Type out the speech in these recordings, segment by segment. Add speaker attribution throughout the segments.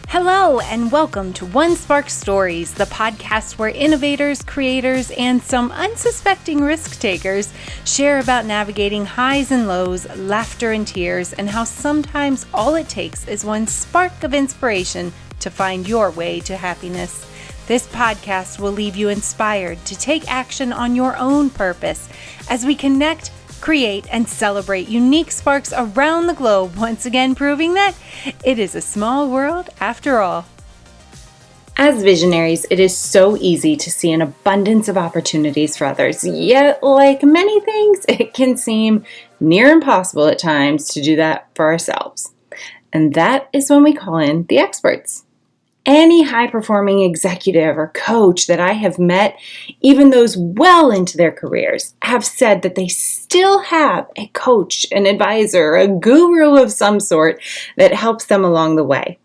Speaker 1: Hello, and welcome to One Spark Stories, the podcast where innovators, creators, and some unsuspecting risk takers share about navigating highs and lows, laughter and tears, and how sometimes all it takes is one spark of inspiration to find your way to happiness. This podcast will leave you inspired to take action on your own purpose as we connect, create, and celebrate unique sparks around the globe, once again proving that it is a small world after all. As visionaries, it is so easy to see an abundance of opportunities for others, yet like many things, it can seem near impossible at times to do that for ourselves. And that is when we call in the experts. Any high-performing executive or coach that I have met, even those well into their careers, have said that they still have a coach, an advisor, a guru of some sort that helps them along the way.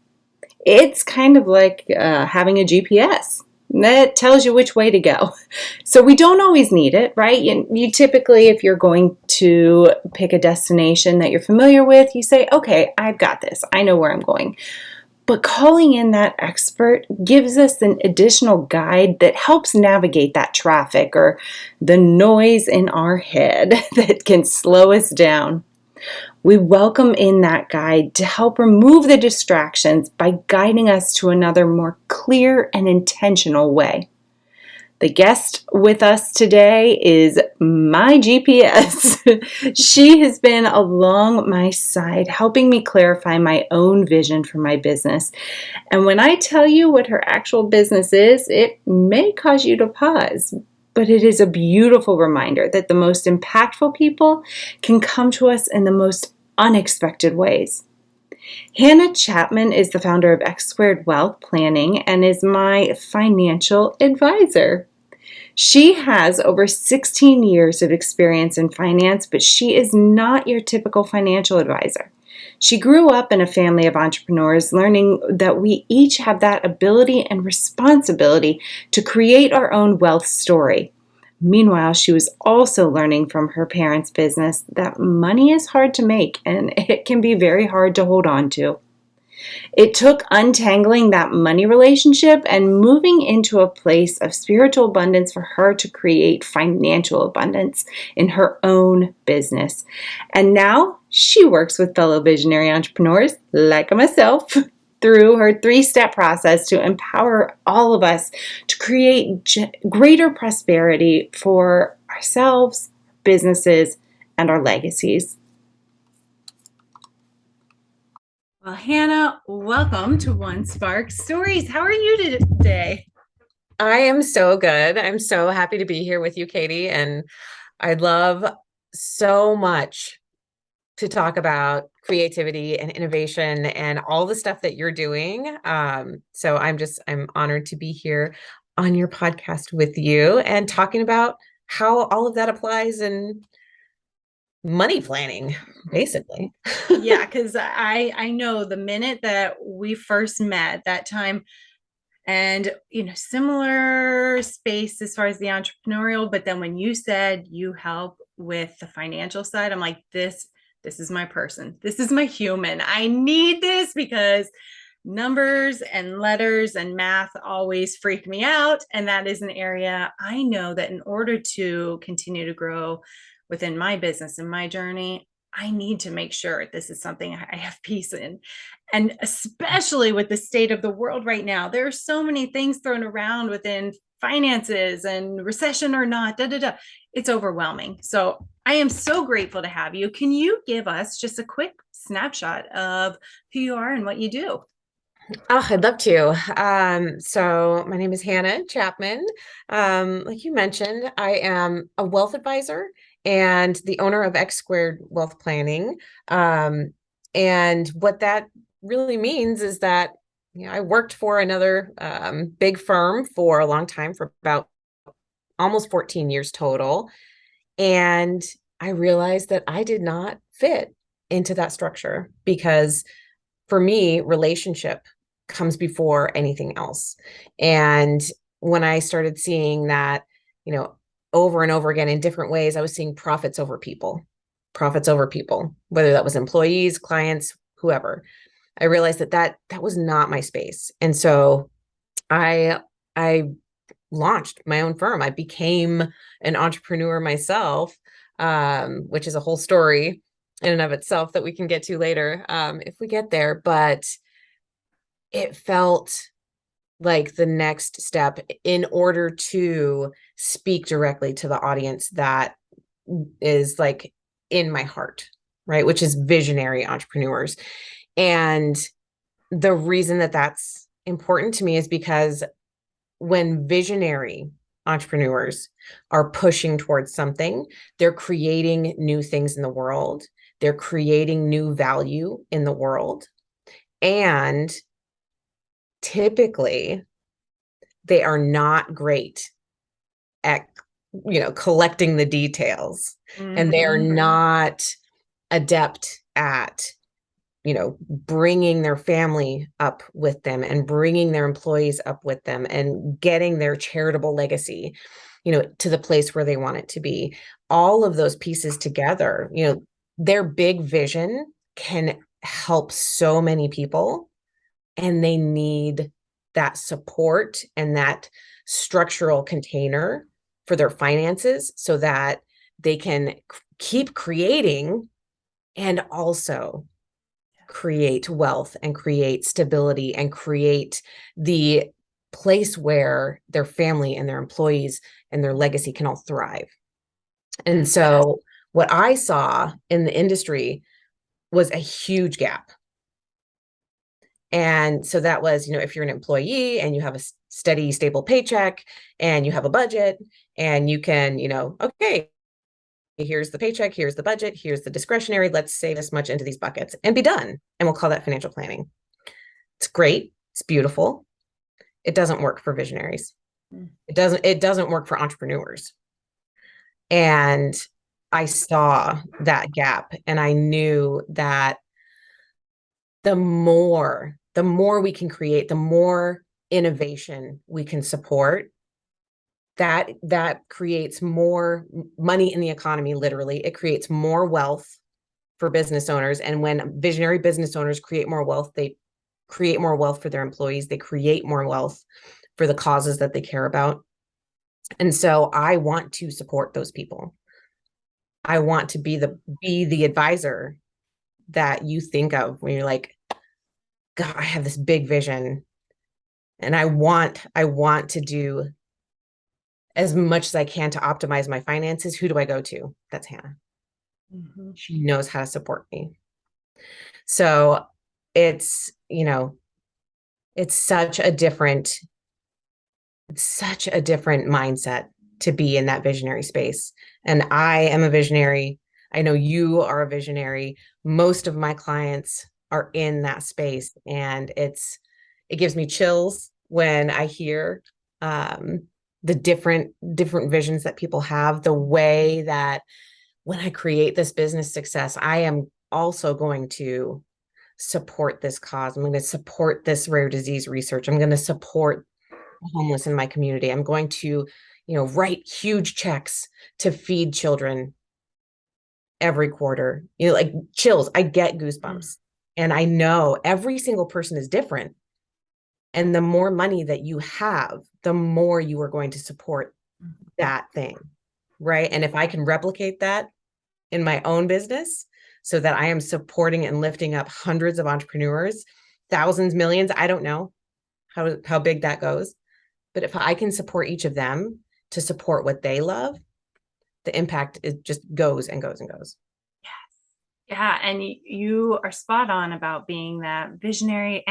Speaker 1: It's kind of like having a GPS that tells you which way to go. So we don't always need it, right? You typically, if you're going to pick a destination that you're familiar with, you say, okay, I've got this. I know where I'm going. But calling in that expert gives us an additional guide that helps navigate that traffic or the noise in our head that can slow us down. We welcome in that guide to help remove the distractions by guiding us to another more clear and intentional way. The guest with us today is my GPS. She has been along my side, helping me clarify my own vision for my business. And when I tell you what her actual business is, it may cause you to pause. But it is a beautiful reminder that the most impactful people can come to us in the most unexpected ways. Hannah Chapman is the founder of X Squared Wealth Planning and is my financial advisor. She has over 16 years of experience in finance, but she is not your typical financial advisor. She grew up in a family of entrepreneurs, learning that we each have that ability and responsibility to create our own wealth story. Meanwhile, she was also learning from her parents' business that money is hard to make and it can be very hard to hold on to. It took untangling that money relationship and moving into a place of spiritual abundance for her to create financial abundance in her own business. And now she works with fellow visionary entrepreneurs like myself through her 3-step process to empower all of us to create greater prosperity for ourselves, businesses, and our legacies. Well, Hannah, welcome to One Spark Stories. How are you today?
Speaker 2: I am so good. I'm so happy to be here with you, Katie. And I'd love so much to talk about creativity and innovation and all the stuff that you're doing. So I'm honored to be here on your podcast with you and talking about how all of that applies in money planning, basically.
Speaker 1: Yeah, because I know the minute that we first met that time, and similar space as far as the entrepreneurial, but then when you said you help with the financial side, I'm like, this is my person. This is my human. I need this because numbers and letters and math always freak me out. And that is an area I know that in order to continue to grow within my business and my journey, I need to make sure this is something I have peace in. And especially with the state of the world right now, there are so many things thrown around within finances and recession or not, It's overwhelming. So I am so grateful to have you. Can you give us just a quick snapshot of who you are and what you do?
Speaker 2: Oh, I'd love to. So my name is Hannah Chapman. Like you mentioned, I am a wealth advisor and the owner of X Squared Wealth Planning. And what that really means is that I worked for another big firm for a long time, for about almost 14 years total. And I realized that I did not fit into that structure because for me, relationship comes before anything else. And when I started seeing that, over and over again in different ways, I was seeing profits over people, whether that was employees, clients, whoever. I realized that was not my space. And so I launched my own firm. I became an entrepreneur myself, which is a whole story in and of itself that we can get to later, if we get there. But it felt like the next step in order to speak directly to the audience that is like in my heart, right? Which is visionary entrepreneurs. And the reason that that's important to me is because when visionary entrepreneurs are pushing towards something, they're creating new things in the world, they're creating new value in the world. And typically, they are not great at collecting the details, and they are not adept at bringing their family up with them and bringing their employees up with them and getting their charitable legacy to the place where they want it to be. All of those pieces together, their big vision can help so many people, and they need that support and that structural container for their finances so that they can keep creating and also create wealth and create stability and create the place where their family and their employees and their legacy can all thrive. And so what I saw in the industry was a huge gap. And so that was, if you're an employee and you have a steady, stable paycheck and you have a budget and you can, okay, here's the paycheck, here's the budget, here's the discretionary, let's save this much into these buckets and be done. And we'll call that financial planning. It's great. It's beautiful. It doesn't work for visionaries. It doesn't work for entrepreneurs. And I saw that gap, and I knew that the more we can create, the more innovation we can support, that creates more money in the economy. Literally, it creates more wealth for business owners. And when visionary business owners create more wealth, they create more wealth for their employees. They create more wealth for the causes that they care about. And so I want to support those people. I want to be the advisor that you think of when you're like, God, I have this big vision and I want to do as much as I can to optimize my finances. Who do I go to? That's Hannah. Mm-hmm. She knows how to support me. So it's such a different mindset to be in that visionary space. And I am a visionary. I know you are a visionary. Most of my clients are in that space, and it gives me chills when I hear the different visions that people have, the way that when I create this business success, I am also going to support this cause. I'm going to support this rare disease research. I'm going to support the homeless in my community. I'm going to, write huge checks to feed children every quarter. Like chills. I get goosebumps. And I know every single person is different. And the more money that you have, the more you are going to support that thing, right? And if I can replicate that in my own business so that I am supporting and lifting up hundreds of entrepreneurs, thousands, millions, I don't know how big that goes. But if I can support each of them to support what they love, the impact is just goes and goes and goes.
Speaker 1: Yeah. And you are spot on about being that visionary.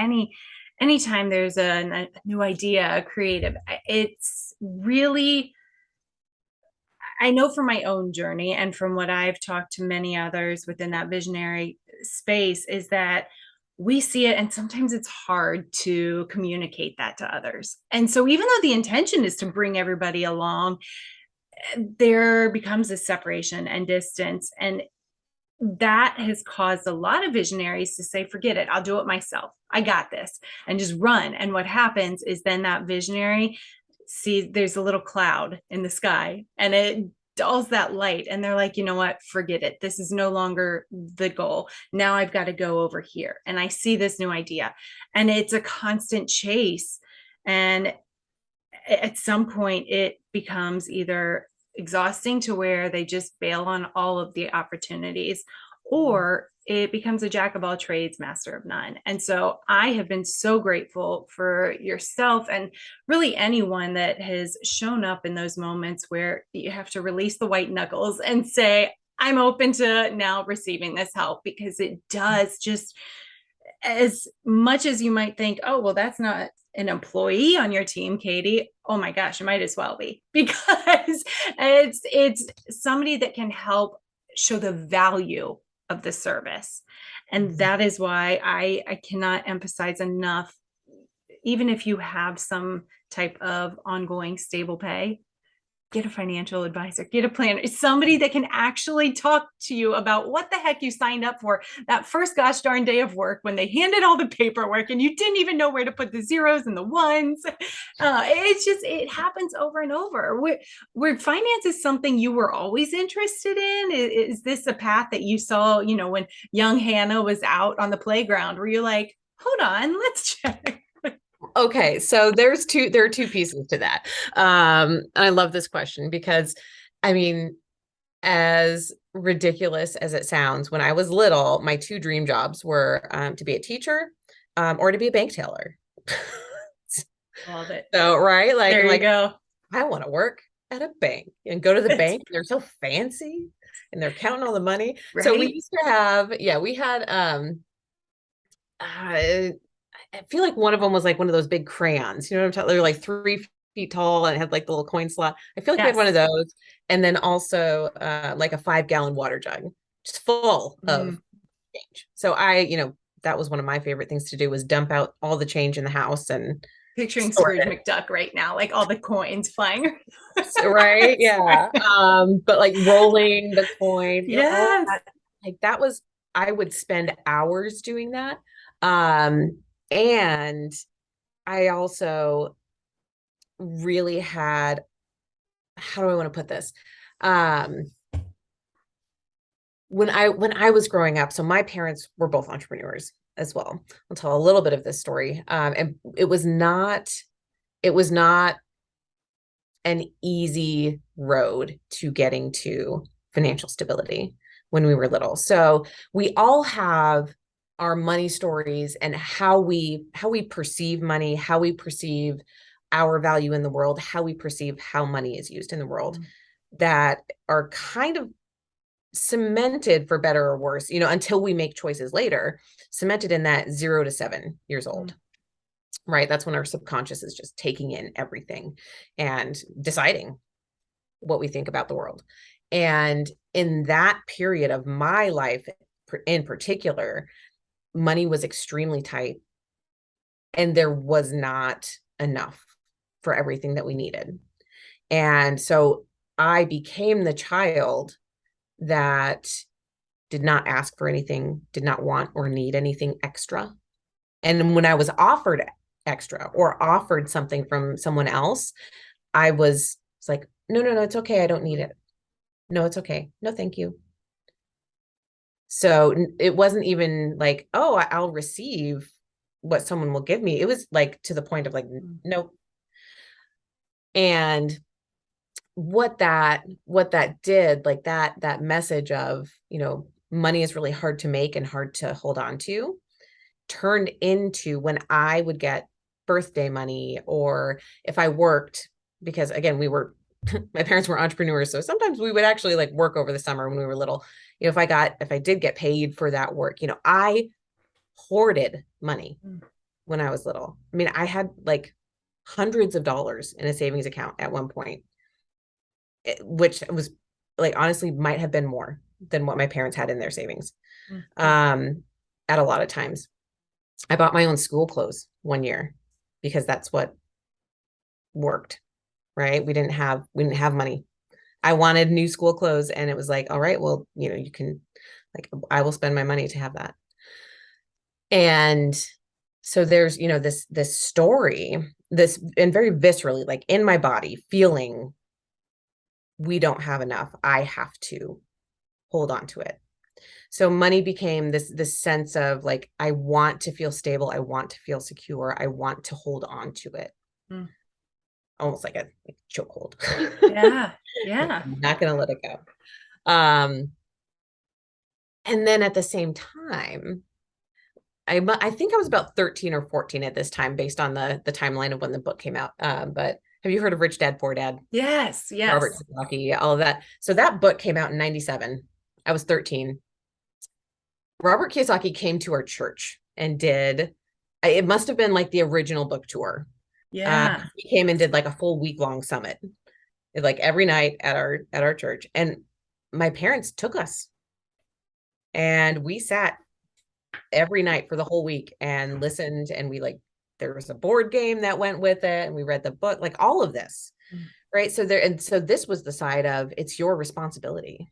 Speaker 1: Anytime there's a new idea, a creative, it's really, I know from my own journey and from what I've talked to many others within that visionary space is that we see it, and sometimes it's hard to communicate that to others. And so even though the intention is to bring everybody along, there becomes a separation and distance. And that has caused a lot of visionaries to say, forget it, I'll do it myself. I got this, and just run. And what happens is then that visionary see there's a little cloud in the sky and it dulls that light. And they're like, you know what? Forget it. This is no longer the goal. Now I've got to go over here. And I see this new idea. And it's a constant chase. And at some point, it becomes either exhausting to where they just bail on all of the opportunities, or it becomes a jack of all trades, master of none. And so I have been so grateful for yourself and really anyone that has shown up in those moments where you have to release the white knuckles and say, I'm open to now receiving this help, because it does just, as much as you might think, oh, well, that's not an employee on your team, Katie. Oh my gosh, it might as well be, because it's somebody that can help show the value of the service. And that is why I cannot emphasize enough, even if you have some type of ongoing stable pay, get a financial advisor, get a planner, somebody that can actually talk to you about what the heck you signed up for that first gosh darn day of work when they handed all the paperwork and you didn't even know where to put the zeros and the ones. It's just, it happens over and over. Where finance is something you were always interested in. Is this a path that you saw, when young Hannah was out on the playground, where you're like, hold on, let's check?
Speaker 2: Okay, so there are two pieces to that. I love this question because, I mean, as ridiculous as it sounds, when I was little, my two dream jobs were to be a teacher or to be a bank teller.
Speaker 1: Love it.
Speaker 2: So, right, like,
Speaker 1: there
Speaker 2: I'm
Speaker 1: you
Speaker 2: like,
Speaker 1: go.
Speaker 2: I want to work at a bank and go to the bank. They're so fancy and they're counting all the money.
Speaker 1: Right?
Speaker 2: So we used to have, yeah, we had I feel like one of them was like one of those big crayons. You know what I'm talking? They're like 3 feet tall and it had like the little coin slot. I feel like we had one of those. And then also like a 5-gallon water jug, just full of change. So that was one of my favorite things to do, was dump out all the change in the house and
Speaker 1: Picturing
Speaker 2: store
Speaker 1: Scrooge
Speaker 2: it.
Speaker 1: McDuck right now, like all the coins flying.
Speaker 2: Right? Yeah. But like rolling the coin, all
Speaker 1: Yes.
Speaker 2: that, like that was, I would spend hours doing that. And I also really had, how do I want to put this? When I was growing up, so my parents were both entrepreneurs as well. I'll tell a little bit of this story. And it was not an easy road to getting to financial stability when we were little. So we all have our money stories and how we perceive money, how we perceive our value in the world, how we perceive how money is used in the world, that are kind of cemented, for better or worse, until we make choices later, cemented in that 0 to 7 years old. Right? That's when our subconscious is just taking in everything and deciding what we think about the world. And in that period of my life in particular, money was extremely tight and there was not enough for everything that we needed. And so I became the child that did not ask for anything, did not want or need anything extra. And when I was offered extra or offered something from someone else, I was like, no, it's okay. I don't need it. No, it's okay. No, thank you. So it wasn't even like, oh, I'll receive what someone will give me. It was like to the point of like, nope. And what that did, like that message of, money is really hard to make and hard to hold on to, turned into, when I would get birthday money, or if I worked, because again, my parents were entrepreneurs. So sometimes we would actually like work over the summer when we were little. If I did get paid for that work, I hoarded money when I was little. I mean, I had like hundreds of dollars in a savings account at one point, which was like, honestly, might have been more than what my parents had in their savings. At a lot of times. I bought my own school clothes one year because that's what worked, right? We didn't have money. I wanted new school clothes and it was like, all right, well, you can, like, I will spend my money to have that. And so there's, this story this, and very viscerally, like in my body, feeling we don't have enough. I have to hold on to it. So money became this sense of like, I want to feel stable. I want to feel secure. I want to hold on to it. Mm. Almost like a chokehold.
Speaker 1: Yeah. Yeah.
Speaker 2: I'm not going to let it go. And then at the same time, I think I was about 13 or 14 at this time, based on the timeline of when the book came out. But have you heard of Rich Dad, Poor Dad?
Speaker 1: Yes. Yes.
Speaker 2: Robert Kiyosaki, all of that. So that book came out in 97. I was 13. Robert Kiyosaki came to our church and did, it must have been like the original book tour.
Speaker 1: Yeah.
Speaker 2: He came and did like a full week-long summit, like every night at our church. And my parents took us, and we sat every night for the whole week and listened. And we like, there was a board game that went with it, and we read the book, like all of this. Right. So this was the side of, it's your responsibility.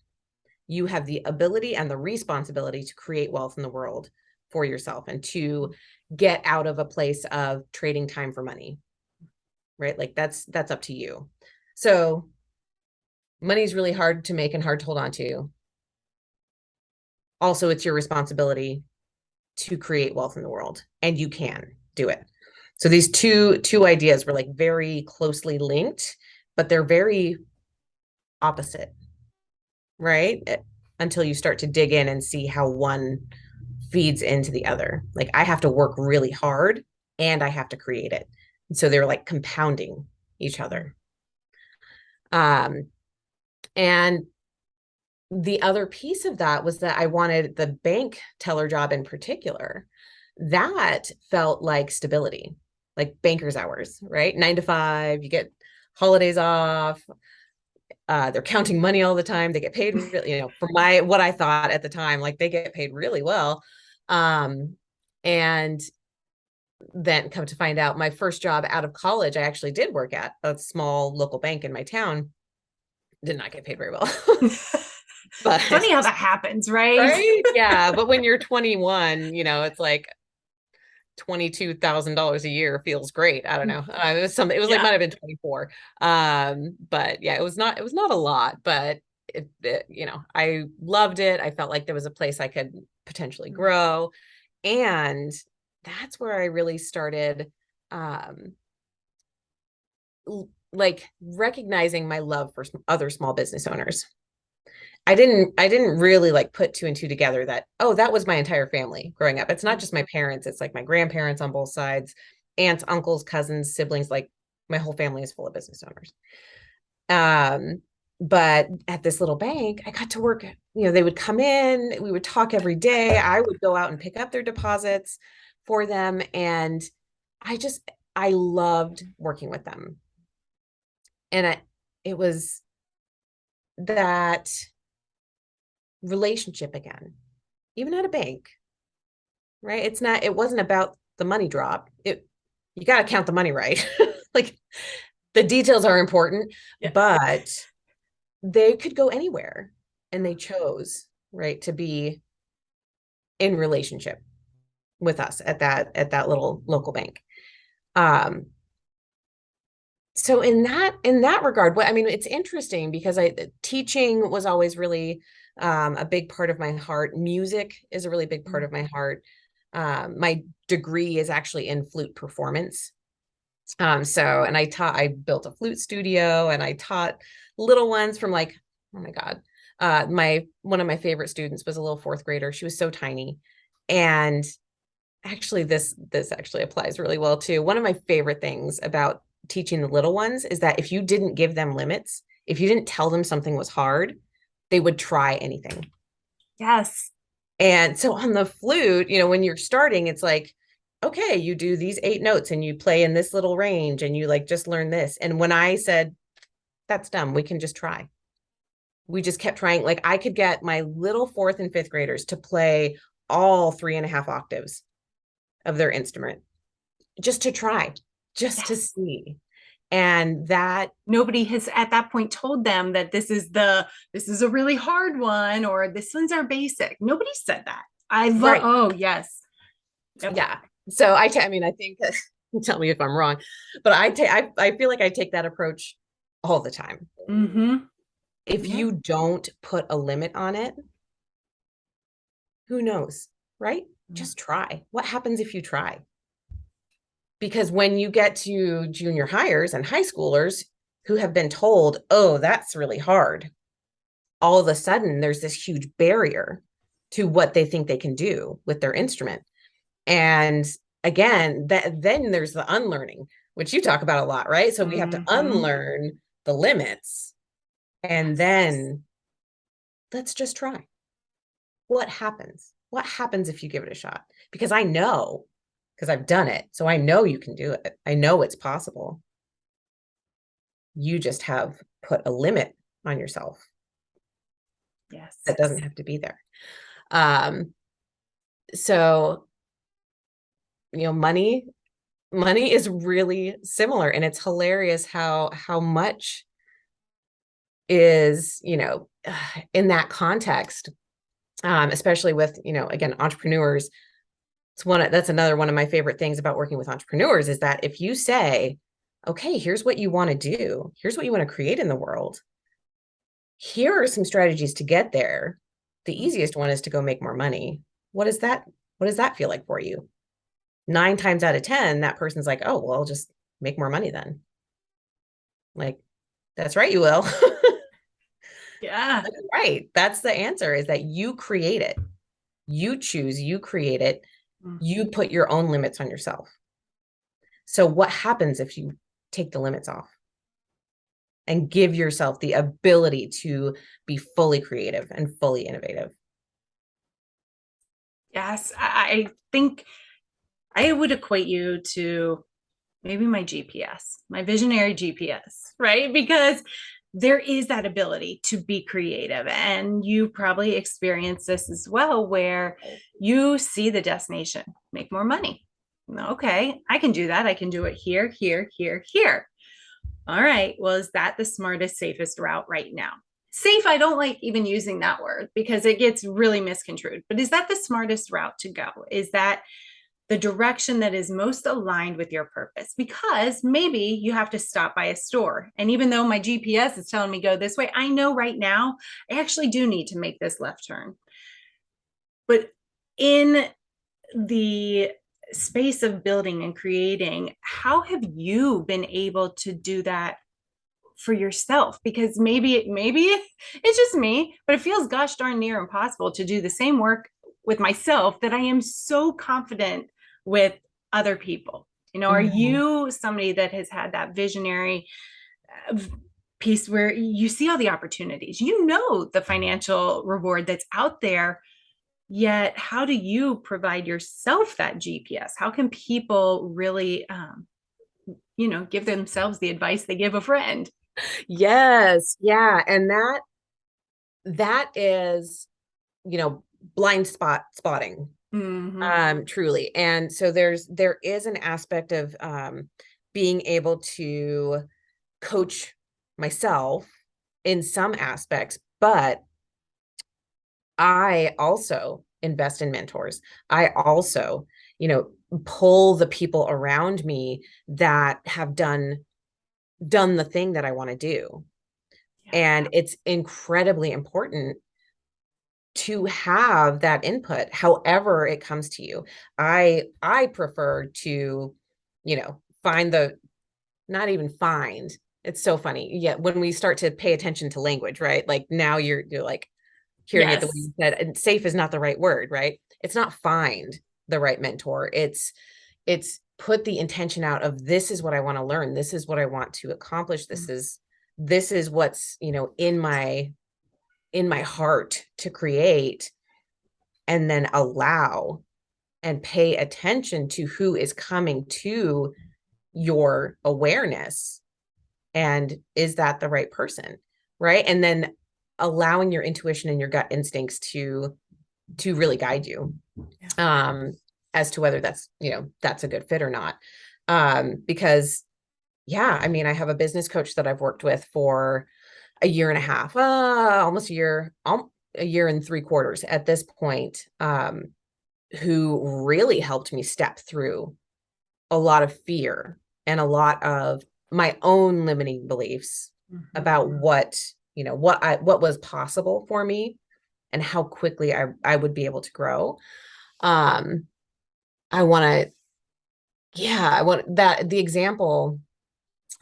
Speaker 2: You have the ability and the responsibility to create wealth in the world for yourself, and to get out of a place of trading time for money. Right. Like that's up to you. So money is really hard to make and hard to hold on to. Also, it's your responsibility to create wealth in the world, and you can do it. So these two ideas were like very closely linked, but they're very opposite, right? Until you start to dig in and see how one feeds into the other. Like I have to work really hard, and I have to create it. And so they're like compounding each other. And the other piece of that was that I wanted the bank teller job in particular. That felt like stability, like banker's hours, right? 9 to 5, you get holidays off. They're counting money all the time. They get paid, really, for what I thought at the time, like they get paid really well. And then come to find out, my first job out of college, I actually did work at a small local bank in my town. Did not get paid very well.
Speaker 1: But funny how that happens, right?
Speaker 2: Right? Yeah. But when you're 21, it's like $22,000 a year feels great. I don't know. It was like, might have been 24. But yeah, it was not a lot, but I loved it. I felt like there was a place I could potentially grow. And that's where I really started, like recognizing my love for other small business owners. I didn't really like put two and two together that, oh, that was my entire family growing up. It's not just my parents. It's like my grandparents on both sides, aunts, uncles, cousins, siblings, like my whole family is full of business owners. But at this little bank, I got to work, they would come in, we would talk every day. I would go out and pick up their deposits for them. And I loved working with them. And it was that relationship again, even at a bank, right? It wasn't about the money drop. You got to count the money right. Like the details are important, but they could go anywhere, and they chose, right, to be in relationship with us at that little local bank. So in that regard, it's interesting because teaching was always really a big part of my heart. Music is a really big part of my heart. My degree is actually in flute performance. And I built a flute studio, and I taught little ones from like, oh my God. One of my favorite students was a little fourth grader. She was so tiny. And actually this actually applies really well too. One of my favorite things about teaching the little ones is that if you didn't give them limits, if you didn't tell them something was hard, they would try anything.
Speaker 1: Yes.
Speaker 2: And so on the flute, when you're starting, it's like, okay, you do these 8 notes and you play in this little range, and you like just learn this. And when I said, that's dumb, we can just try. We just kept trying. Like I could get my little 4th and 5th graders to play all 3.5 octaves of their instrument, just to try, just to see. And that
Speaker 1: nobody has at that point told them that this is a really hard one, or this one's our basic. Nobody said that.
Speaker 2: Right.
Speaker 1: Oh yes.
Speaker 2: Yep. Yeah. So I think Tell me if I'm wrong, but I feel like I take that approach all the time.
Speaker 1: Mm-hmm.
Speaker 2: If
Speaker 1: Yeah.
Speaker 2: you don't put a limit on it, who knows, right? Just try. What happens if you try? Because when you get to junior hires and high schoolers who have been told, oh, that's really hard, all of a sudden there's this huge barrier to what they think they can do with their instrument. And again, that then there's the unlearning, which you talk about a lot, right? So we have to
Speaker 1: Mm-hmm.
Speaker 2: unlearn the limits, and then let's just try. What happens? What happens if you give it a shot? Because I know, because I've done it. So I know you can do it. I know it's possible. You just have put a limit on yourself
Speaker 1: Yes.
Speaker 2: that doesn't have to be there. Um, so, money is really similar, and it's hilarious how much is, in that context, especially with, again, entrepreneurs. That's another one of my favorite things about working with entrepreneurs is that if you say, okay, here's what you want to do, here's what you want to create in the world, here are some strategies to get there. The easiest one is to go make more money. What does that feel like for you? 9 times out of 10, that person's like, oh, well, I'll just make more money then. Like, that's right, you will.
Speaker 1: Yeah.
Speaker 2: Like, right. That's the answer, is that you create it. You choose, you create it. You put your own limits on yourself. So what happens if you take the limits off and give yourself the ability to be fully creative and fully innovative?
Speaker 1: Yes. I think I would equate you to maybe my GPS, my visionary GPS, right? Because there is that ability to be creative. And you probably experience this as well, where you see the destination, make more money. Okay, I can do that. I can do it here, here, here, here. All right. Well, is that the smartest, safest route right now? Safe, I don't like even using that word because it gets really misconstrued. But is that the smartest route to go? Is that the direction that is most aligned with your purpose? Because maybe you have to stop by a store. And even though my GPS is telling me go this way, I know right now I actually do need to make this left turn. But in the space of building and creating, how have you been able to do that for yourself? Because maybe it's just me, but it feels gosh darn near impossible to do the same work with myself that I am so confident with other people. Are
Speaker 2: Mhm.
Speaker 1: you somebody that has had that visionary piece where you see all the opportunities, the financial reward that's out there, yet how do you provide yourself that GPS? How can people really give themselves the advice they give a friend?
Speaker 2: Yes, yeah, and that is, you know, blind spotting,
Speaker 1: Mm-hmm.
Speaker 2: truly. And so there is an aspect of being able to coach myself in some aspects, but I also invest in mentors. I also, pull the people around me that have done the thing that I want to do.
Speaker 1: Yeah.
Speaker 2: And it's incredibly important to have that input however it comes to you. I prefer to, find the not even find. It's so funny. Yeah, when we start to pay attention to language, right? Like now you're like hearing it the way
Speaker 1: Yes.
Speaker 2: you said, and safe is not the right word, right? It's not find the right mentor. It's put the intention out of, this is what I want to learn. This is what I want to accomplish. This is what's, in my heart to create, and then allow and pay attention to who is coming to your awareness, and is that the right person, right? And then allowing your intuition and your gut instincts to really guide you,
Speaker 1: Yeah.
Speaker 2: as to whether that's a good fit or not. Because yeah, I mean, I have a business coach that I've worked with for a year and a half, almost a year and 3/4 at this point, who really helped me step through a lot of fear and a lot of my own limiting beliefs about what, what was possible for me and how quickly I would be able to grow. Um, I want to, yeah, I want that. The example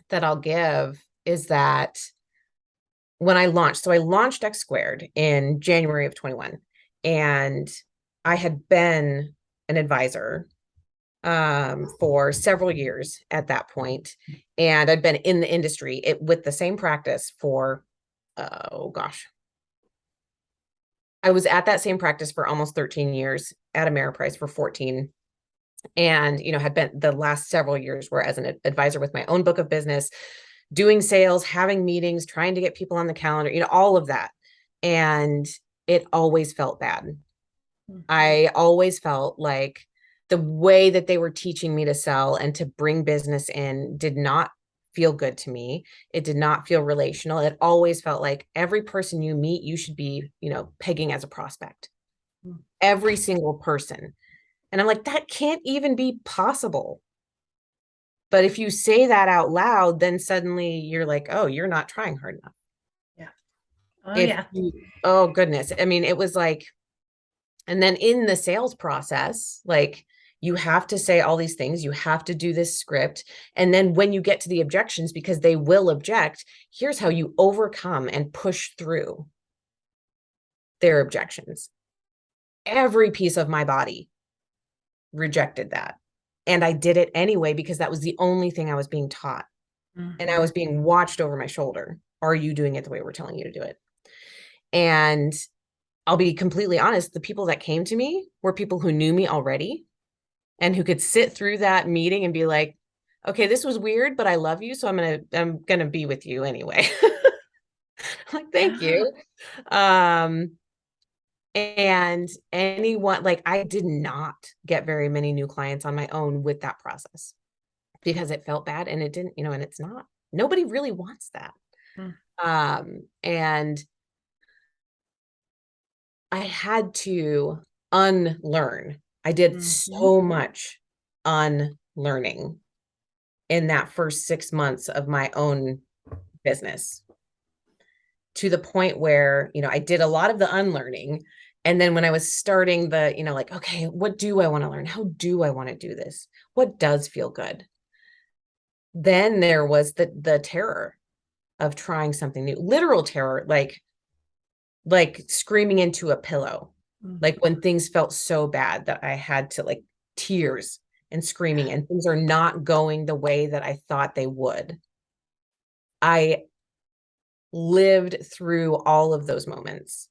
Speaker 2: that I'll give is that when I launched X Squared in January of 21, and I had been an advisor for several years at that point, and I'd been in the industry with the same practice for, oh gosh, I was at that same practice for almost 13 years, at Ameriprise for 14, and had been the last several years were as an advisor with my own book of business, doing sales, having meetings, trying to get people on the calendar, all of that. And it always felt bad. I always felt like the way that they were teaching me to sell and to bring business in did not feel good to me. It did not feel relational. It always felt like every person you meet, you should be, pegging as a prospect. Every single person. And I'm like, that can't even be possible. But if you say that out loud, then suddenly you're like, oh, you're not trying hard enough.
Speaker 1: Yeah. Oh, yeah.
Speaker 2: Oh, goodness. I mean, it was like, and then in the sales process, like, you have to say all these things, you have to do this script. And then when you get to the objections, because they will object, here's how you overcome and push through their objections. Every piece of my body rejected that. And I did it anyway, because that was the only thing I was being taught. And I was being watched over my shoulder. Are you doing it the way we're telling you to do it? And I'll be completely honest, the people that came to me were people who knew me already and who could sit through that meeting and be like, okay, this was weird, but I love you, so I'm gonna be with you anyway. Like, thank you. And anyone, like, I did not get very many new clients on my own with that process, because it felt bad, and it didn't, and it's not, nobody really wants that. And I had to unlearn. I did so much unlearning in that first 6 months of my own business, to the point where, I did a lot of the unlearning. And then when I was starting the, like, okay, what do I want to learn? How do I want to do this? What does feel good? Then there was the terror of trying something new, literal terror, like screaming into a pillow, like when things felt so bad that I had to, like, tears and screaming, and things are not going the way that I thought they would. I lived through all of those moments.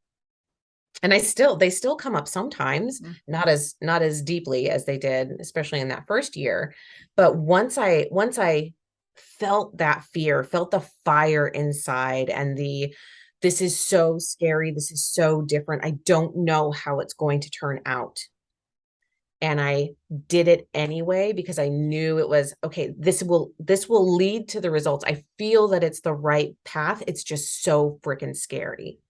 Speaker 2: And they still come up sometimes, not as deeply as they did, especially in that first year. But once I felt that fear, felt the fire inside, and this is so scary, this is so different, I don't know how it's going to turn out. And I did it anyway, because I knew it was okay. This will lead to the results. I feel that it's the right path. It's just so freaking scary.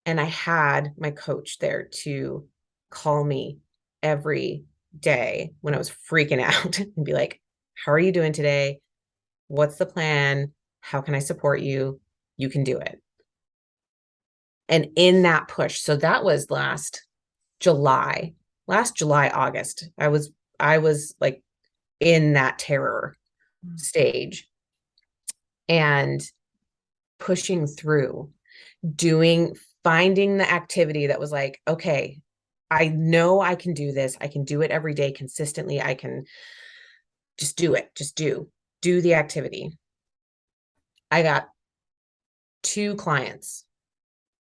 Speaker 2: And I had my coach there to call me every day when I was freaking out and be like, how are you doing today? What's the plan? How can I support you? You can do it. And in that push, so that was last July, August, I was like in that terror stage, and pushing through, finding the activity that was like, okay, I know I can do this. I can do it every day consistently. I can just do it. Just do the activity. I got 2 clients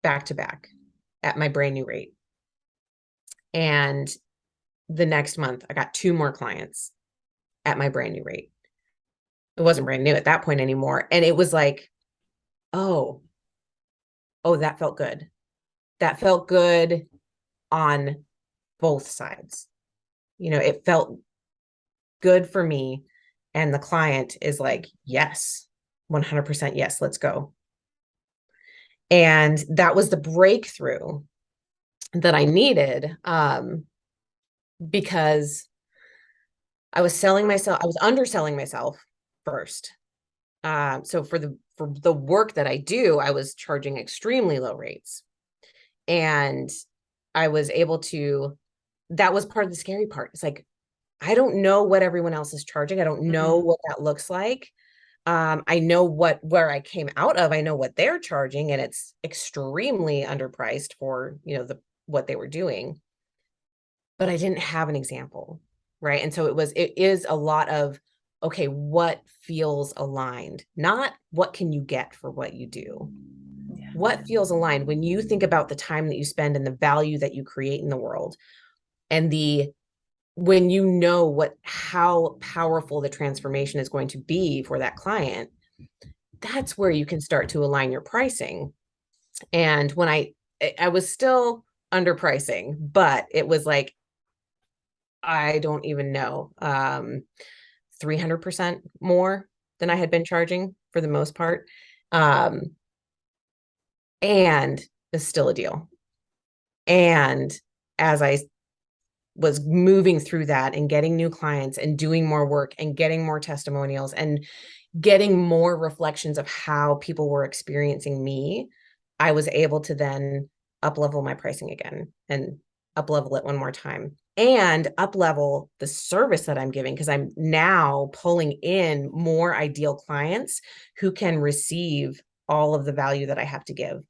Speaker 2: back to back at my brand new rate. And the next month, I got 2 more clients at my brand new rate. It wasn't brand new at that point anymore. And it was like, oh, that felt good. That felt good on both sides. It felt good for me. And the client is like, yes, 100% yes, let's go. And that was the breakthrough that I needed, because I was selling myself, I was underselling myself first. So for the work that I do, I was charging extremely low rates. And I was able to, that was part of the scary part. It's like, I don't know what everyone else is charging. I don't know
Speaker 1: Mhm.
Speaker 2: what that looks like. I know where I came out of. I know what they're charging, and it's extremely underpriced for, what they were doing. But I didn't have an example, right? And so it is a lot of, okay, what feels aligned, not what can you get for what you do.
Speaker 1: Yeah.
Speaker 2: What feels aligned when you think about the time that you spend and the value that you create in the world, and when you know how powerful the transformation is going to be for that client, that's where you can start to align your pricing. And when I was still underpricing, but it was like, I don't even know, 300% more than I had been charging for the most part. Um, and it's still a deal. And as I was moving through that and getting new clients and doing more work and getting more testimonials and getting more reflections of how people were experiencing me, I was able to then up level my pricing again and up level it one more time and up level the service that I'm giving, because I'm now pulling in more ideal clients who can receive all of the value that I have to give.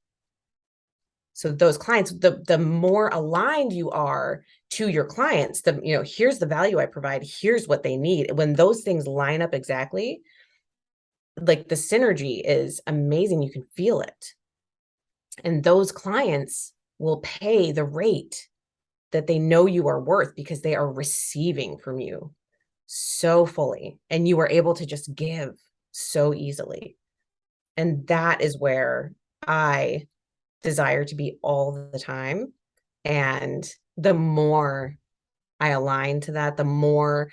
Speaker 2: So those clients, the more aligned you are to your clients, here's the value I provide, here's what they need. When those things line up exactly, like the synergy is amazing. You can feel it. And those clients will pay the rate that they know you are worth because they are receiving from you so fully, and you are able to just give so easily. And that is where I desire to be all the time. And the more I align to that, the more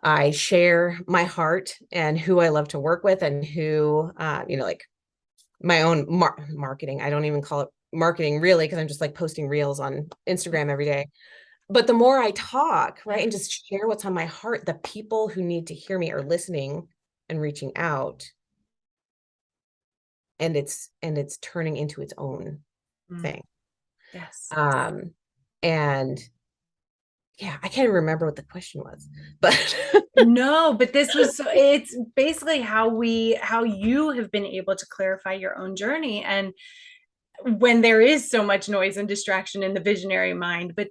Speaker 2: I share my heart and who I love to work with, and who, like my own marketing. I don't even call it marketing really, because I'm just like posting reels on Instagram every day. But the more I talk, right, and just share what's on my heart, the people who need to hear me are listening and reaching out, and it's turning into its own
Speaker 1: Mm.
Speaker 2: thing.
Speaker 1: Yes.
Speaker 2: Um, and yeah, I can't remember what the question was, but
Speaker 1: No, but it's basically how you have been able to clarify your own journey. And when there is so much noise and distraction in the visionary mind, but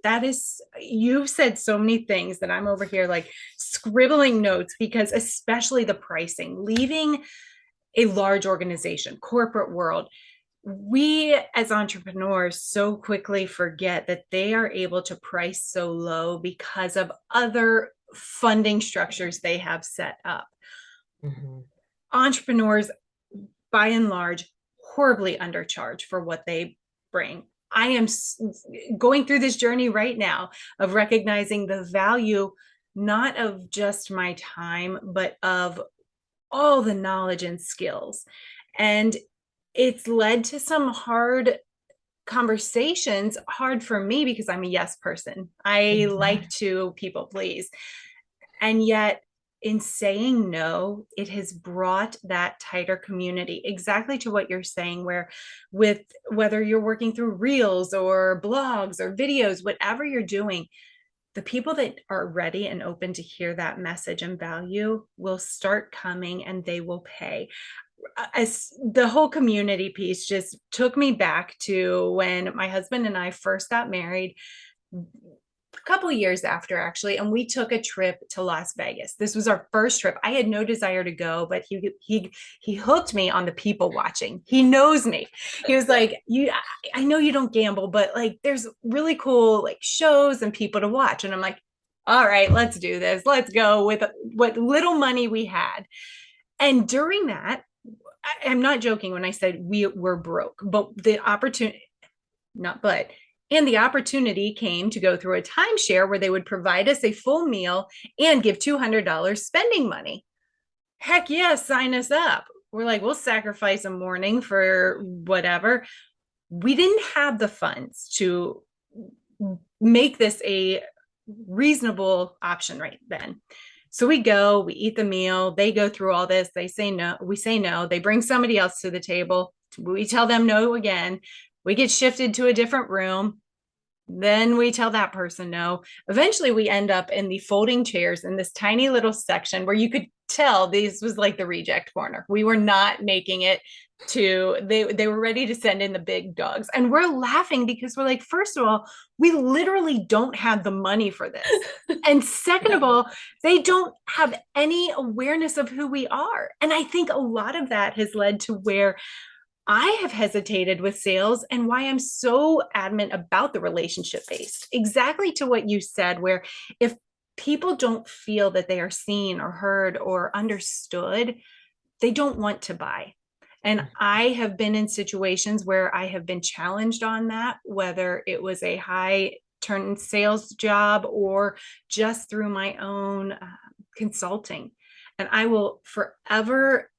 Speaker 1: you've said so many things that I'm over here like scribbling notes, because especially the pricing, leaving a large organization, corporate world, we as entrepreneurs so quickly forget that they are able to price so low because of other funding structures they have set up.
Speaker 2: Mhm.
Speaker 1: Entrepreneurs, by and large, horribly undercharge for what they bring. I am going through this journey right now of recognizing the value, not of just my time, but of all the knowledge and skills. And it's led to some hard conversations, hard for me because I'm a yes person. I like to people please. And yet, in saying no, it has brought that tighter community, exactly to what you're saying, where with whether you're working through reels or blogs or videos, whatever you're doing, the people that are ready and open to hear that message and value will start coming, and they will pay. As the whole community piece just took me back to when my husband and I first got married, a couple years after actually, and we took a trip to Las Vegas. This was our first trip. I had no desire to go, but he hooked me on the people watching. He knows me. He was like, "You, I know you don't gamble, but like, there's really cool like shows and people to watch." And I'm like, "All right, let's do this. Let's go with what little money we had." And during that, I'm not joking when I said we were broke, but the opportunity, not but, and the opportunity came to go through a timeshare where they would provide us a full meal and give $200 spending money. Heck yeah, sign us up. We're like, we'll sacrifice a morning for whatever. We didn't have the funds to make this a reasonable option right then. So we go, we eat the meal, they go through all this, they say no, we say no, they bring somebody else to the table, we tell them no again, we get shifted to a different room, then we tell that person no. Eventually, we end up in the folding chairs in this tiny little section where you could tell this was like the reject corner. We were not making it to they were ready to send in the big dogs, and we're laughing because we're like, first of all, we literally don't have the money for this, and second of all, they don't have any awareness of who we are. And I think a lot of that has led to where I have hesitated with sales and why I'm so adamant about the relationship based. Exactly to what you said, where if people don't feel that they are seen or heard or understood, they don't want to buy. And I have been in situations where I have been challenged on that, whether it was a high turn sales job or just through my own consulting. And I will forever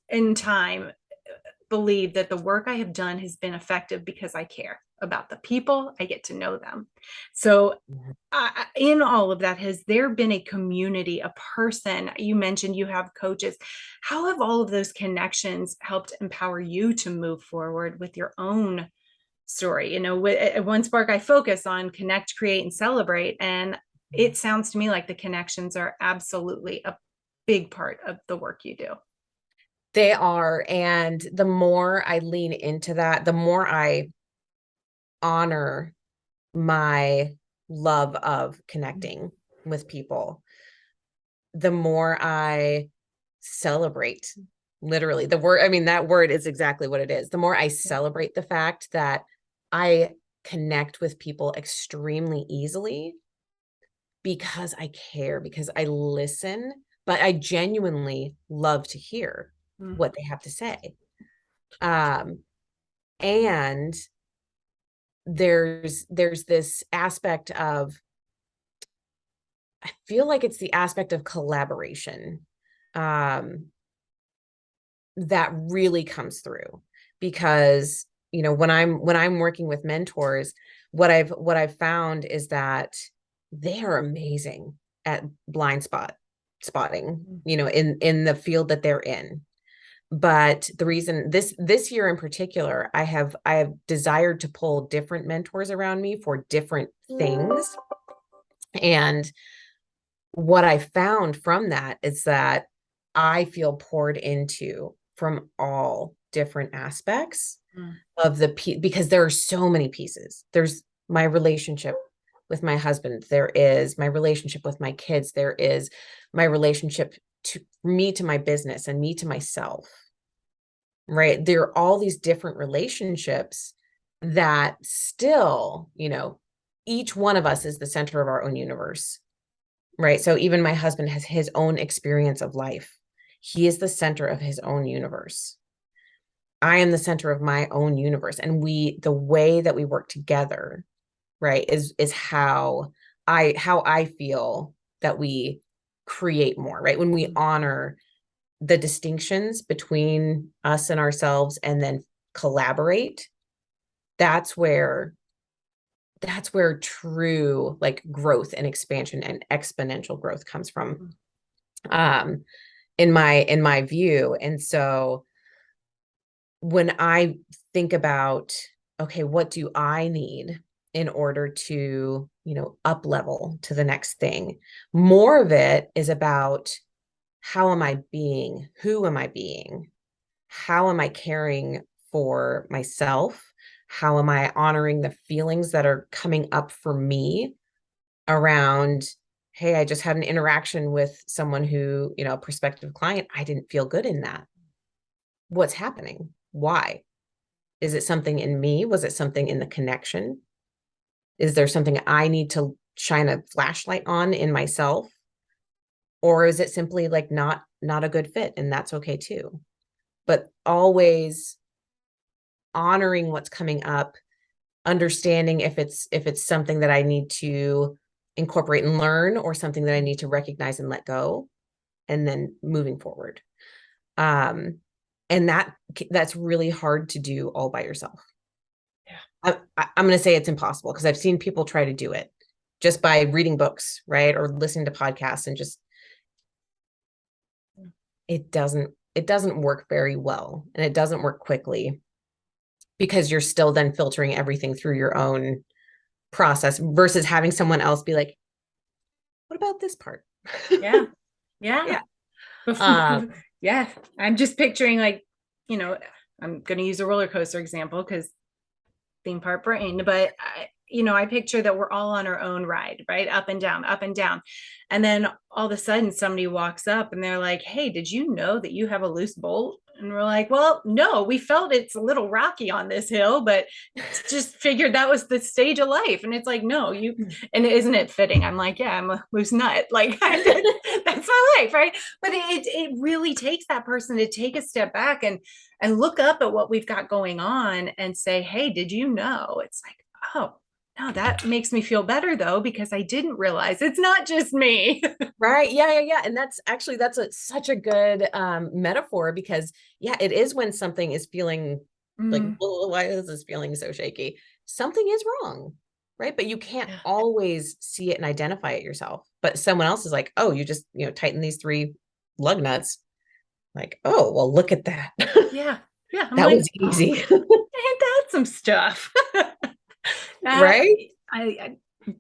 Speaker 1: in time believe that the work I have done has been effective because I care about the people. I get to know them. So, in all of that, has there been a community, a person? You mentioned you have coaches. How have all of those connections helped empower you to move forward with your own story? At One Spark, I focus on connect, create, and celebrate. And it sounds to me like the connections are absolutely a big part of the work you do.
Speaker 2: They are. And the more I lean into that, the more I honor my love of connecting with people, the more I celebrate, literally the word, I mean, that word is exactly what it is. The more I celebrate the fact that I connect with people extremely easily because I care, because I listen, but I genuinely love to hear what they have to say. And there's this aspect of, I feel like it's the aspect of collaboration that really comes through, because when I'm working with mentors, what I've found is that they are amazing at blind spotting, in the field that they're in. But the reason this year in particular, I have desired to pull different mentors around me for different things. And what I found from that is that I feel poured into from all different aspects of because there are so many pieces. There's my relationship with my husband. There is my relationship with my kids. There is my relationship to me, to my business, and me to myself. Right. There are all these different relationships that still, each one of us is the center of our own universe. Right. So even my husband has his own experience of life. He is the center of his own universe. I am the center of my own universe. And the way that we work together, right, is how I feel that we create more, right? When we honor the distinctions between us and ourselves and then collaborate, that's where true like growth and expansion and exponential growth comes from, in my view. And so when I think about, okay, what do I need in order to, up level to the next thing, more of it is about how am I being? Who am I being? How am I caring for myself? How am I honoring the feelings that are coming up for me around, hey, I just had an interaction with someone who, a prospective client, I didn't feel good in that. What's happening? Why? Is it something in me? Was it something in the connection? Is there something I need to shine a flashlight on in myself? Or is it simply like not a good fit? And that's okay too. But always honoring what's coming up, understanding if it's something that I need to incorporate and learn, or something that I need to recognize and let go, and then moving forward. And that's really hard to do all by yourself. Yeah. I'm going to say it's impossible, because I've seen people try to do it just by reading books, right? Or listening to podcasts, and just it doesn't work very well, and it doesn't work quickly because you're still then filtering everything through your own process versus having someone else be like, what about this part?
Speaker 1: Yeah. Yeah.
Speaker 2: Yeah. Um,
Speaker 1: Yeah. I'm just picturing like, you know, I'm going to use a roller coaster example because theme park brain, but I picture that we're all on our own ride, right? Up and down, up and down. And then all of a sudden somebody walks up and they're like, hey, did you know that you have a loose bolt? And we're like, well, no, we felt it's a little rocky on this hill, but just figured that was the stage of life. And it's like, no, and isn't it fitting? I'm like, yeah, I'm a loose nut. Like, that's my life, right? But it really takes that person to take a step back and look up at what we've got going on and say, hey, did you know? It's like, oh, no, that makes me feel better though, because I didn't realize it's not just me.
Speaker 2: right. Yeah, yeah, yeah. And that's such a good metaphor because yeah, it is when something is feeling like,
Speaker 1: Mm,
Speaker 2: well, why is this feeling so shaky? Something is wrong, right? But you can't
Speaker 1: yeah.
Speaker 2: always see it and identify it yourself. But someone else is like, oh, you just, tighten these three lug nuts. Like, oh, well, look at that.
Speaker 1: Yeah. Yeah. I'm
Speaker 2: That
Speaker 1: like,
Speaker 2: was
Speaker 1: oh,
Speaker 2: easy.
Speaker 1: ain't that some stuff? uh,
Speaker 2: Right?
Speaker 1: I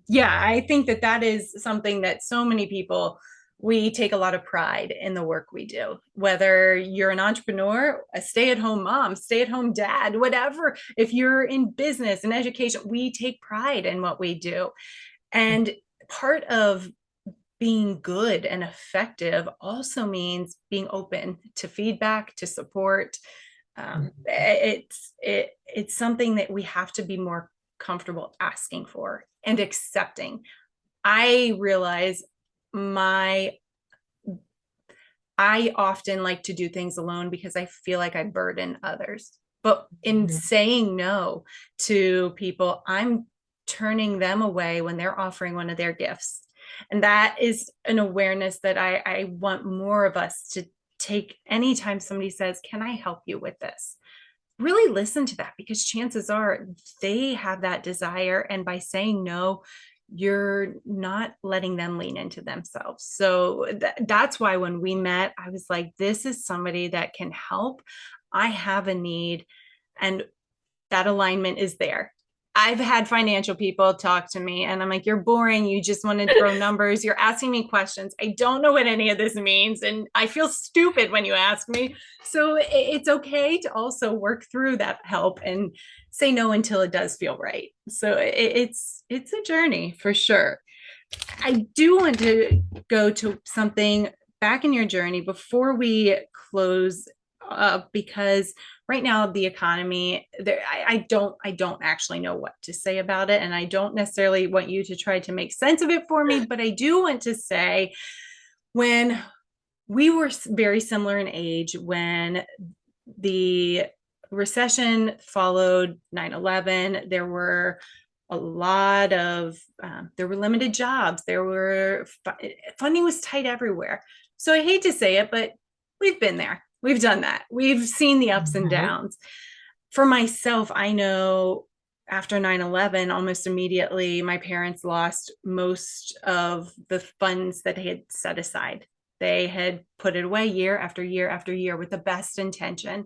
Speaker 1: yeah, I think that is something that so many people, we take a lot of pride in the work we do. Whether you're an entrepreneur, a stay-at-home mom, stay-at-home dad, whatever, if you're in business and education, we take pride in what we do. And part of being good and effective also means being open to feedback, to support. It's something that we have to be more comfortable asking for and accepting. I realize my I often like to do things alone because I feel like I burden others. But in
Speaker 2: Mhm.
Speaker 1: saying no to people, I'm turning them away when they're offering one of their gifts. And that is an awareness that I want more of us to take anytime somebody says, can I help you with this? Really listen to that, because chances are they have that desire. And by saying no, you're not letting them lean into themselves. So that's why when we met, I was like, this is somebody that can help. I have a need. And that alignment is there. I've had financial people talk to me and I'm like, you're boring. You just want to throw numbers. You're asking me questions. I don't know what any of this means. And I feel stupid when you ask me. So it's okay to also work through that help and say no until it does feel right. So it's a journey for sure. I do want to go to something back in your journey before we close up, because right now the economy there, I don't actually know what to say about it, and I don't necessarily want you to try to make sense of it for me, but I do want to say, when we were very similar in age, when the recession followed 9/11, there were a lot of there were limited jobs, there were funding was tight everywhere. So I hate to say it, but we've been there, we've done that, we've seen the ups and
Speaker 2: Mhm.
Speaker 1: downs. For myself, I know after 9/11, almost immediately my parents lost most of the funds that they had set aside. They had put it away year after year after year with the best intention,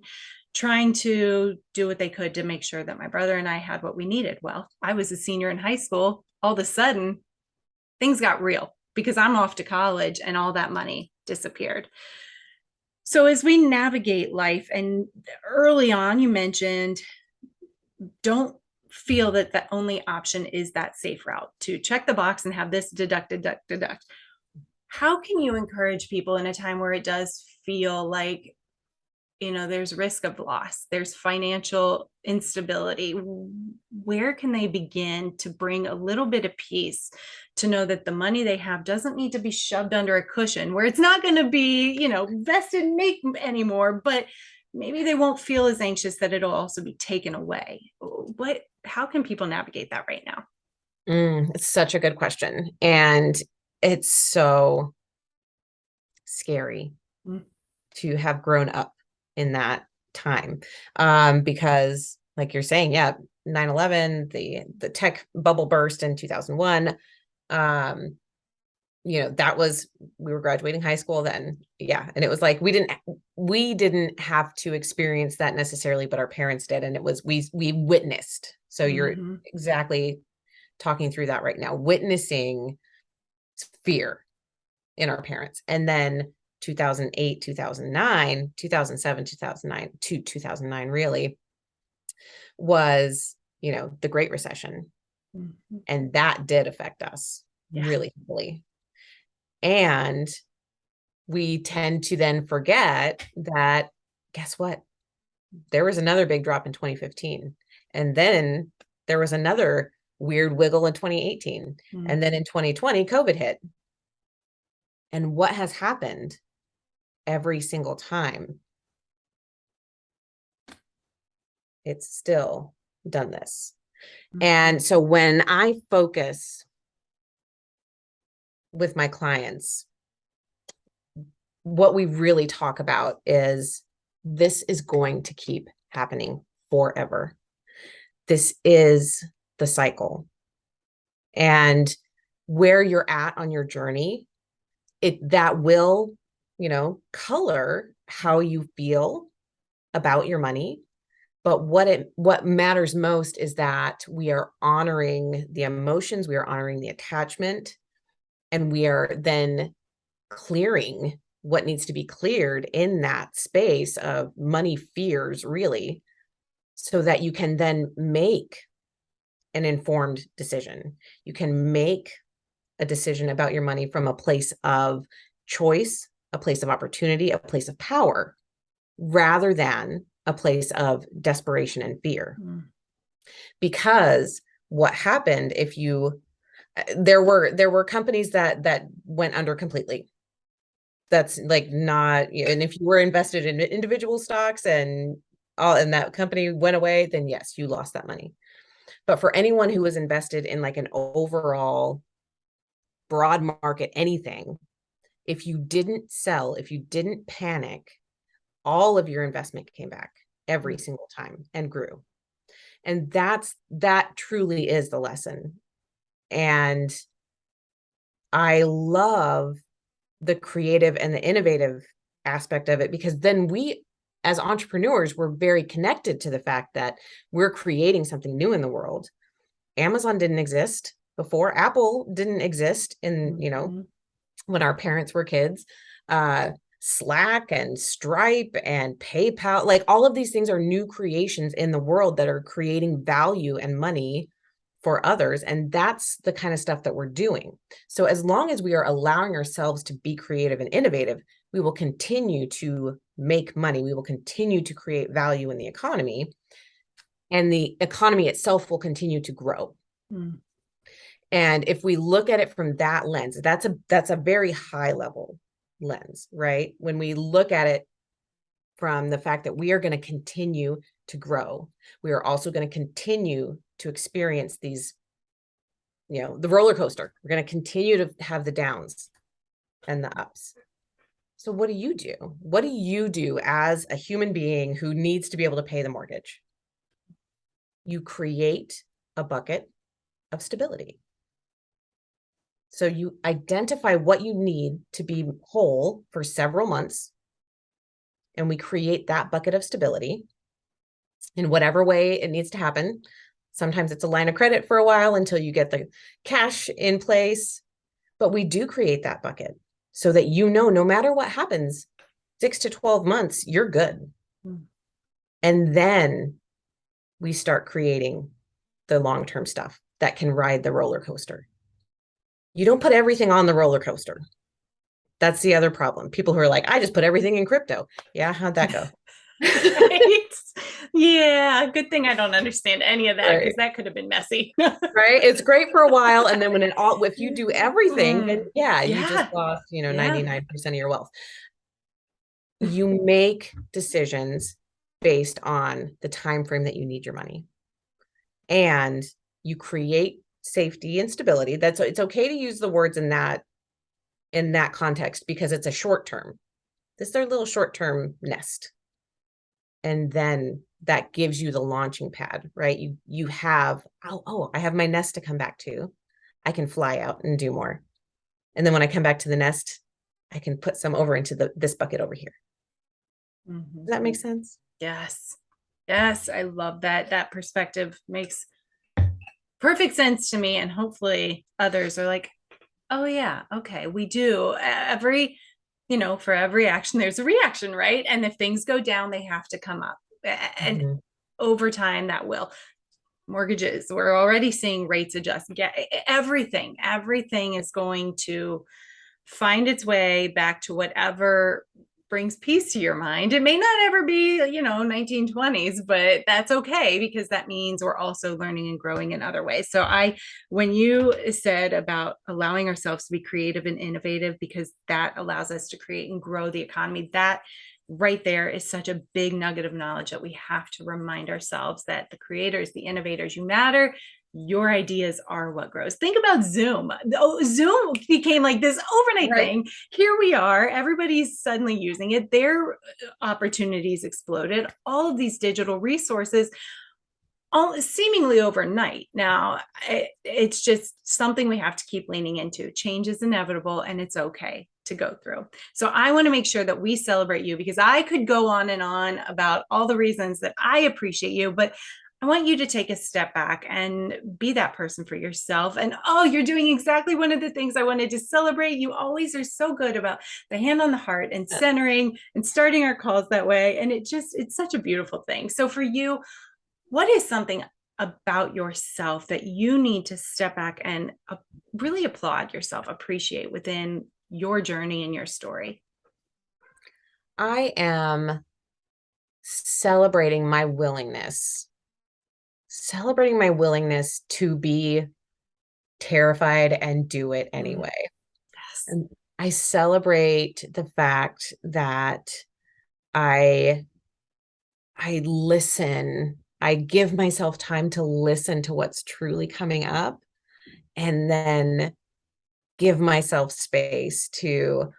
Speaker 1: trying to do what they could to make sure that my brother and I had what we needed. Well, I was a senior in high school. All of a sudden, things got real because I'm off to college and all that money disappeared. So, as we navigate life, and early on, you mentioned, don't feel that the only option is that safe route to check the box and have this deduct, deduct, deduct. How can you encourage people in a time where it does feel like, there's risk of loss, there's financial instability? Where can they begin to bring a little bit of peace, to know that the money they have doesn't need to be shoved under a cushion where it's not going to be, vested in make anymore, but maybe they won't feel as anxious that it'll also be taken away? How can people navigate that right now?
Speaker 2: It's such a good question. And it's so scary
Speaker 1: Mm,
Speaker 2: to have grown up in that time. Because like you're saying, yeah, 9/11, the tech bubble burst in 2001. Um, that was, we were graduating high school then. Yeah. And it was like, we didn't have to experience that necessarily, but our parents did. And it was, we witnessed. So you're exactly talking through that right now, witnessing fear in our parents. And then 2008, 2009, 2007, 2009 to 2009 really was, the Great Recession. And that did affect us really heavily. And we tend to then forget that, guess what? There was another big drop in 2015. And then there was another weird wiggle in 2018. And then in 2020, COVID hit. And what has happened every single time? It's still done this. And so when I focus with my clients, what we really talk about is this is going to keep happening forever. This is the cycle. And where you're at on your journey, that will, color how you feel about your money. But what matters most is that we are honoring the emotions, we are honoring the attachment, and we are then clearing what needs to be cleared in that space of money fears, really, so that you can then make an informed decision. You can make a decision about your money from a place of choice, a place of opportunity, a place of power, rather than a place of desperation and fear. Because what happened there were companies that went under completely. That's like not, and if you were invested in individual stocks and that company went away, then yes, you lost that money. But for anyone who was invested in like an overall broad market, anything, if you didn't sell, if you didn't panic, all of your investment came back every single time and grew. And that truly is the lesson. And I love the creative and the innovative aspect of it, because then we, as entrepreneurs, we're very connected to the fact that we're creating something new in the world. Amazon didn't exist before. Apple didn't exist in, when our parents were kids. Slack and Stripe and PayPal, like all of these things are new creations in the world that are creating value and money for others. And that's the kind of stuff that we're doing. So as long as we are allowing ourselves to be creative and innovative, we will continue to make money. We will continue to create value in the economy, and the economy itself will continue to grow. And if we look at it from that lens, that's a very high level lens, right? When we look at it from the fact that we are going to continue to grow, we are also going to continue to experience these, the roller coaster. We're going to continue to have the downs and the ups. So what do you do? What do you do as a human being who needs to be able to pay the mortgage? You create a bucket of stability. So you identify what you need to be whole for several months, and we create that bucket of stability in whatever way it needs to happen. Sometimes it's a line of credit for a while until you get the cash in place, but we do create that bucket so that no matter what happens, 6 to 12 months, you're good. And then we start creating the long-term stuff that can ride the roller coaster. You don't put everything on the roller coaster. That's the other problem. People who are like, I just put everything in crypto. Yeah, how'd that go?
Speaker 1: Right? Yeah, good thing I don't understand any of that, because that could have been messy.
Speaker 2: Right? It's great for a while, and then if you do everything, then you just lost, 99% of your wealth. You make decisions based on the time frame that you need your money, and you create safety and stability. It's okay to use the words in that context, because it's a short term. This is their little short term nest. And then that gives you the launching pad, right? You have, I have my nest to come back to. I can fly out and do more. And then when I come back to the nest, I can put some over into this bucket over here.
Speaker 1: Mm-hmm.
Speaker 2: Does that make sense?
Speaker 1: Yes. Yes. I love that. That perspective makes perfect sense to me. And hopefully others are like, oh, yeah, okay, we do. For every action, there's a reaction, right? And if things go down, they have to come up. And
Speaker 2: Mm-hmm.
Speaker 1: over time, that will. Mortgages, we're already seeing rates adjust. Yeah, everything is going to find its way back to whatever brings peace to your mind. It may not ever be, 1920s, but that's okay because that means we're also learning and growing in other ways. So when you said about allowing ourselves to be creative and innovative, because that allows us to create and grow the economy, that right there is such a big nugget of knowledge that we have to remind ourselves that the creators, the innovators, you matter. Your ideas are what grows. Think about Zoom. Zoom became like this overnight thing. Here we are. Everybody's suddenly using it. Their opportunities exploded. All of these digital resources, all seemingly overnight. Now, it's just something we have to keep leaning into. Change is inevitable, and it's okay to go through. So I want to make sure that we celebrate you, because I could go on and on about all the reasons that I appreciate you, but I want you to take a step back and be that person for yourself. And you're doing exactly one of the things I wanted to celebrate. You always are so good about the hand on the heart and centering and starting our calls that way. And it's such a beautiful thing. So for you, what is something about yourself that you need to step back and really applaud yourself, appreciate within your journey and your story?
Speaker 2: I am celebrating my willingness to be terrified and do it anyway.
Speaker 1: Yes.
Speaker 2: And I celebrate the fact that I listen. I give myself time to listen to what's truly coming up, and then give myself space to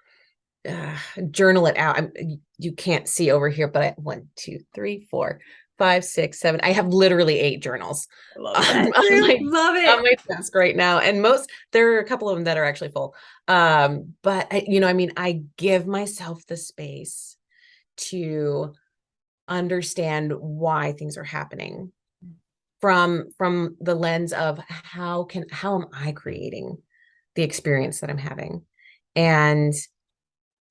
Speaker 2: journal it out. You can't see over here, but 1, 2, 3, 4, 5, 6, 7. I have literally 8 journals
Speaker 1: I love that. Love it.
Speaker 2: on my desk right now, and there are a couple of them that are actually full. But I give myself the space to understand why things are happening from the lens of how am I creating the experience that I'm having. And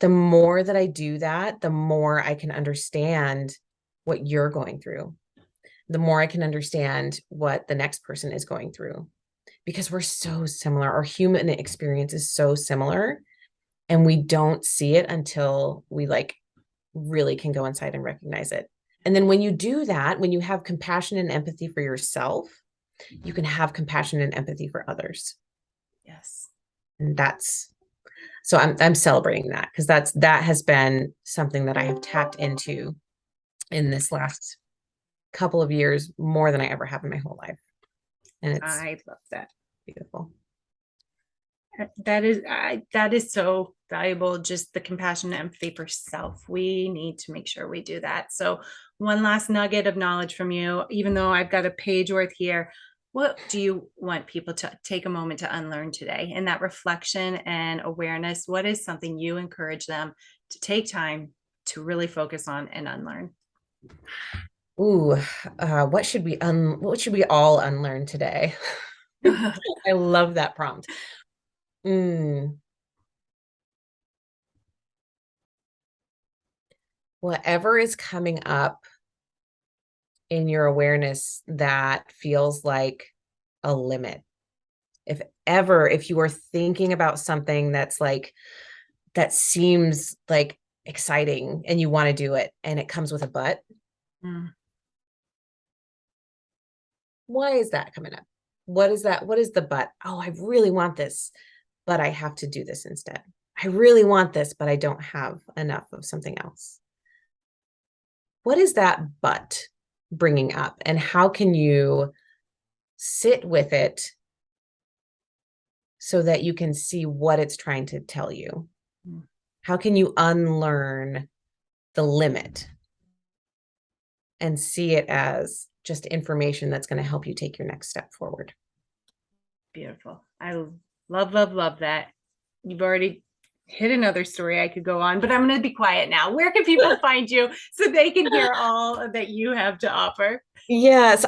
Speaker 2: the more that I do that, the more I can understand what you're going through, the more I can understand what the next person is going through, because we're so similar. Our human experience is so similar, and we don't see it until we really can go inside and recognize it. And then when you do that, when you have compassion and empathy for yourself, you can have compassion and empathy for others.
Speaker 1: Yes.
Speaker 2: And so I'm celebrating that, because that has been something that I have tapped into in this last couple of years more than I ever have in my whole life. And
Speaker 1: I love that.
Speaker 2: beautiful.
Speaker 1: That is so valuable. Just the compassion and empathy for self. We need to make sure we do that. So one last nugget of knowledge from you, even though I've got a page worth here. What do you want people to take a moment to unlearn today? In that reflection and awareness, what is something you encourage them to take time to really focus on and unlearn?
Speaker 2: Ooh, what should we all unlearn today? I love that prompt. Whatever is coming up in your awareness that feels like a limit. If you are thinking about something that seems like exciting and you want to do it, and it comes with a but, why is that coming up? What is that? What is the but? Oh, I really want this, but I have to do this instead. I really want this, but I don't have enough of something else. What is that but bringing up, and how can you sit with it so that you can see what it's trying to tell you? How can you unlearn the limit and see it as just information that's going to help you take your next step forward?
Speaker 1: Beautiful. I love, love, love that. you've already hit another story I could go on, but I'm going to be quiet now. Where can people find you so they can hear all that you have to offer?
Speaker 2: Yes,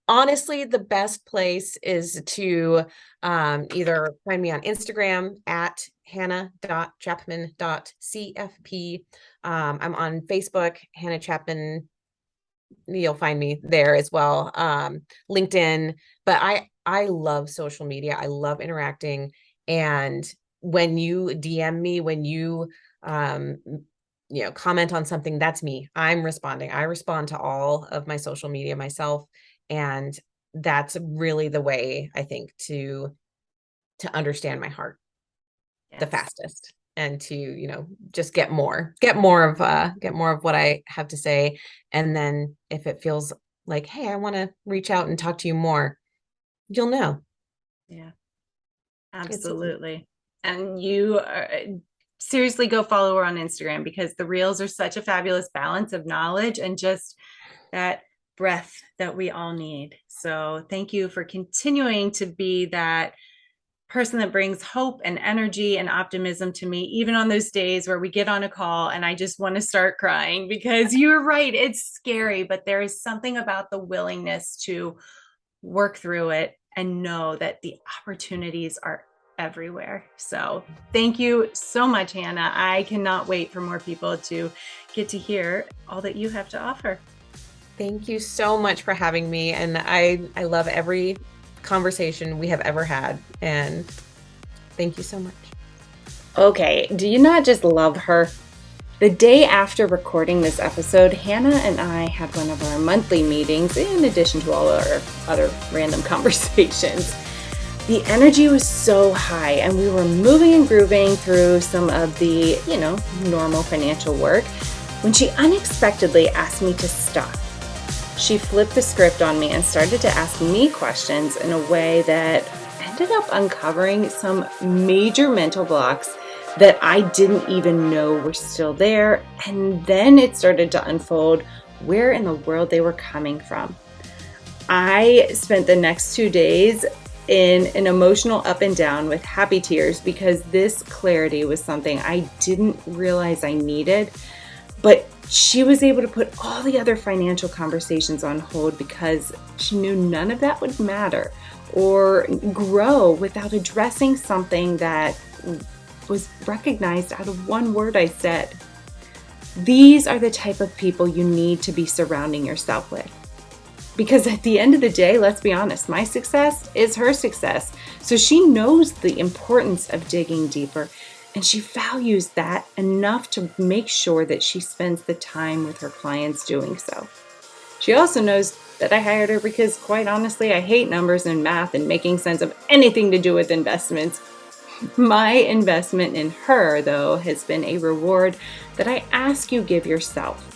Speaker 2: honestly, the best place is to either find me on Instagram at hannah.chapman.cfp. I'm on Facebook, Hannah Chapman. You'll find me there as well. LinkedIn, but I love social media. I love interacting. And when you DM me, when you comment on something, that's me. I'm responding. I respond to all of my social media myself. And that's really the way I think to understand my heart the fastest, and to, just get more of what I have to say. And then if it feels like, hey, I want to reach out and talk to you more, you'll know.
Speaker 1: Yeah, absolutely. And you seriously go follow her on Instagram, because the reels are such a fabulous balance of knowledge and just that breath that we all need. So thank you for continuing to be that person that brings hope and energy and optimism to me, even on those days where we get on a call and I just want to start crying, because you're right, it's scary, but there is something about the willingness to work through it and know that the opportunities are everywhere. So thank you so much, Hannah. I cannot wait for more people to get to hear all that you have to offer.
Speaker 2: Thank you so much for having me. And I love every conversation we have ever had. And thank you so much.
Speaker 1: Okay, do you not just love her? The day after recording this episode, Hannah and I had one of our monthly meetings, in addition to all our other random conversations. The energy was so high, and we were moving and grooving through some of the, normal financial work, when she unexpectedly asked me to stop. She flipped the script on me and started to ask me questions in a way that ended up uncovering some major mental blocks that I didn't even know were still there. And then it started to unfold where in the world they were coming from. I spent the next 2 days in an emotional up and down with happy tears, because this clarity was something I didn't realize I needed. But she was able to put all the other financial conversations on hold, because she knew none of that would matter or grow without addressing something that was recognized out of one word I said. These are the type of people you need to be surrounding yourself with. Because at the end of the day, let's be honest, my success is her success. So she knows the importance of digging deeper, and she values that enough to make sure that she spends the time with her clients doing so. She also knows that I hired her because, quite honestly, I hate numbers and math and making sense of anything to do with investments. My investment in her, though, has been a reward that I ask you give yourself.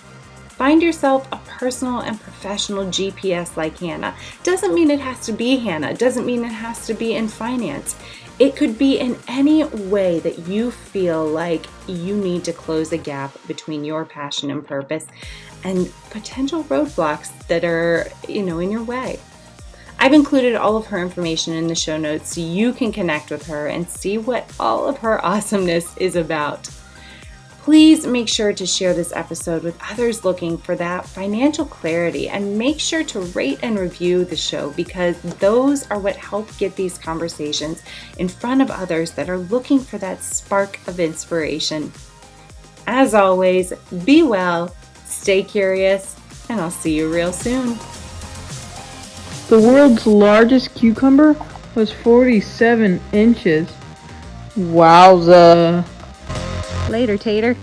Speaker 1: Find yourself a personal and professional GPS like Hannah. Doesn't mean it has to be Hannah. Doesn't mean it has to be in finance. It could be in any way that you feel like you need to close a gap between your passion and purpose and potential roadblocks that are, in your way. I've included all of her information in the show notes so you can connect with her and see what all of her awesomeness is about. Please make sure to share this episode with others looking for that financial clarity, and make sure to rate and review the show, because those are what help get these conversations in front of others that are looking for that spark of inspiration. As always, be well, stay curious, and I'll see you real soon.
Speaker 3: The world's largest cucumber was 47 inches. Wowza.
Speaker 1: Later, Tater.